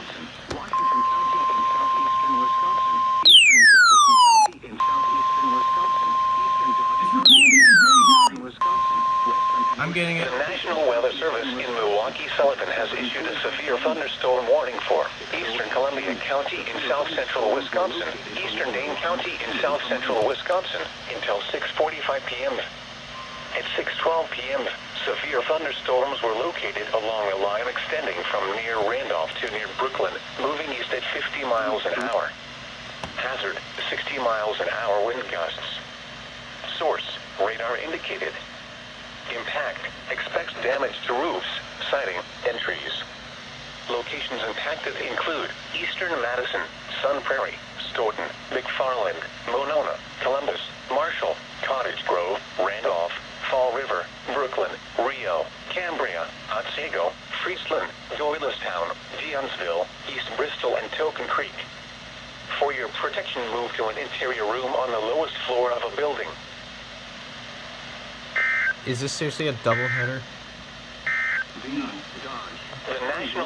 Wisconsin, Washington County in southeastern Wisconsin, eastern Jefferson County in southeastern Wisconsin, eastern Dodge County in southeastern Wisconsin, western I'm getting it. The National Weather Service in Milwaukee-Sullivan has issued a severe thunderstorm warning for eastern Columbia County in south-central Wisconsin, eastern Dane County in south-central Wisconsin until 6:45 p.m. At 6:12 p.m., severe thunderstorms were located along a line extending from near Randolph to near Brooklyn, moving east at 50 miles an hour. Hazard, 60 miles an hour wind gusts. Source, radar indicated. Impact, expects damage to roofs, siding, and trees. Locations impacted include eastern Madison, Sun Prairie, Stoughton, McFarland, Monona, Columbus, Marshall, Cottage Grove, Randolph, Fall River, Brooklyn, Rio, Cambria, Otsego, Friesland, Doylestown, Deonsville, East Bristol, and Token Creek. For your protection, move to an interior room on the lowest floor of a building. Is this seriously a double header? Dodge. The National